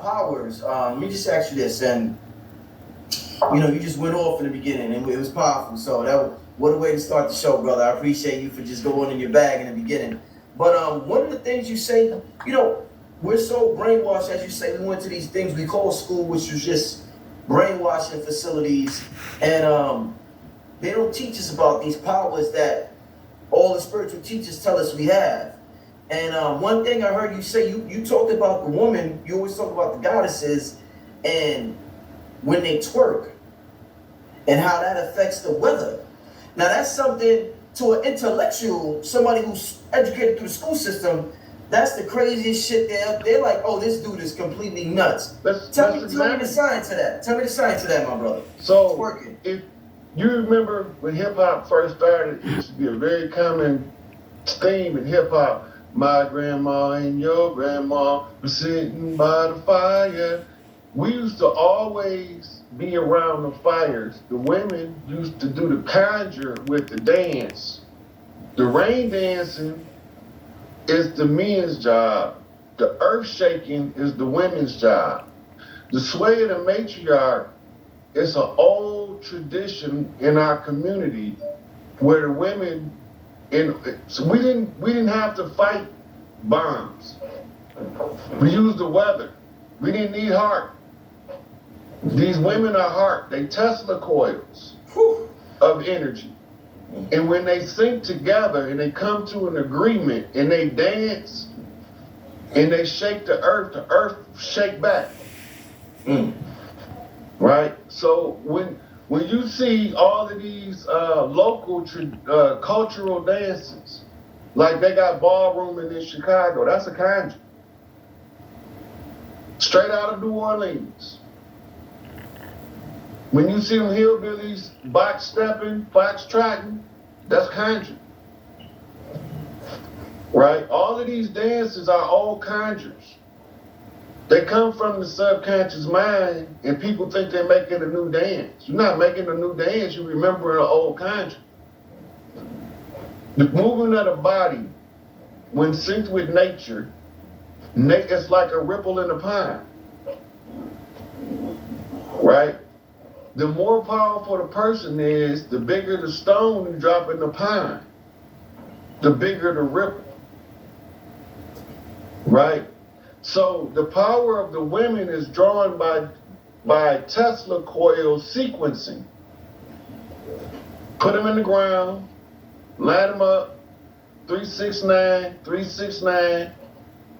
powers, let me just ask you this, and you just went off in the beginning, and it was powerful. So what a way to start the show, brother. I appreciate you for just going in your bag in the beginning. But one of the things you say, we're so brainwashed, as you say. We went to these things we call school, which was just brainwashing facilities, and they don't teach us about these powers that all the spiritual teachers tell us we have. And one thing I heard you say, you talked about the woman. You always talk about the goddesses, and when they twerk, and how that affects the weather. Now that's something to an intellectual, somebody who's educated through the school system. That's the craziest shit. They're like, oh, this dude is completely nuts. Tell me the science of that. Tell me the science of that, my brother. So if you remember when hip hop first started, it used to be a very common theme in hip hop. My grandma and your grandma were sitting by the fire. We used to always be around the fires. The women used to do the conjure with the dance. The rain dancing is the men's job. The earth shaking is the women's job. The sway of the matriarch is an old tradition in our community where the women, so we didn't have to fight bombs. We used the weather. We didn't need heart. These women are heart. They Tesla coils of energy. And when they sync together and they come to an agreement and they dance and they shake the earth shake back. Right? So when you see all of these local cultural dances, like they got ballrooming in Chicago, that's a conjure. Straight out of New Orleans. When you see them hillbillies box stepping, fox trotting, that's conjuring. Right? All of these dances are all conjures. They come from the subconscious mind, and people think they're making a new dance. You're not making a new dance, you're remembering an old conjure. The movement of the body, when synced with nature, it's like a ripple in a pond. Right? The more powerful the person is, the bigger the stone you drop in the pond, the bigger the ripple. Right? So the power of the women is drawn by Tesla coil sequencing. Put them in the ground, line them up, 369, 369,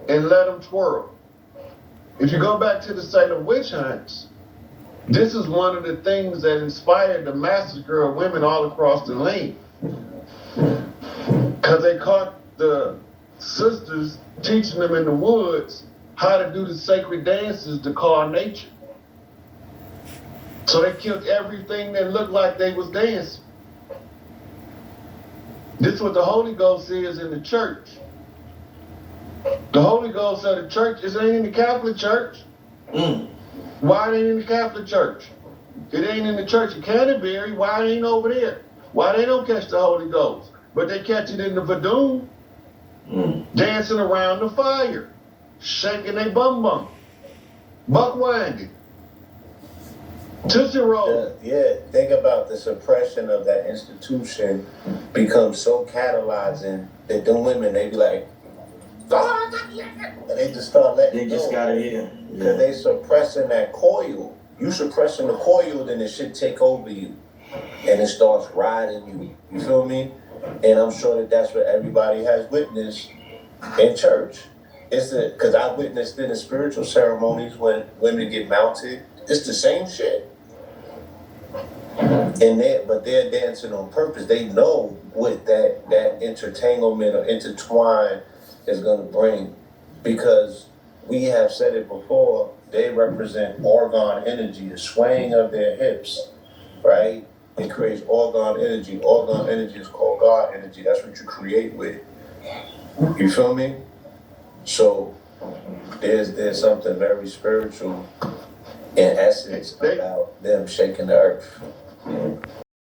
and let them twirl. If you go back to the Salem witch hunts, this is one of the things that inspired the massacre of women all across the land. Because they caught the sisters teaching them in the woods how to do the sacred dances to call nature. So they killed everything that looked like they was dancing. This is what the Holy Ghost is in the church. The Holy Ghost of the church ain't in the Catholic Church. Why it ain't in the Catholic Church? It ain't in the Church of Canterbury. Why it ain't over there? Why they don't catch the Holy Ghost? But they catch it in the Vadum, dancing around the fire, shaking their bum, buck winding, tootsie roll. Yeah, think about the suppression of that institution becomes so catalyzing that them women, they be like, and they just start letting They just got it here. Because they suppressing that coil. You suppressing the coil, then it should take over you. And it starts riding you. You feel me? And I'm sure that that's what everybody has witnessed in church. Because I witnessed in the spiritual ceremonies when women get mounted. It's the same shit. But they're dancing on purpose. They know what that intertanglement or intertwine is going to bring, because we have said it before, they represent orgone energy, the swaying of their hips, right? It creates orgone energy. Orgone energy is called God energy. That's what you create with. You feel me? So there's something very spiritual in essence about them shaking the earth.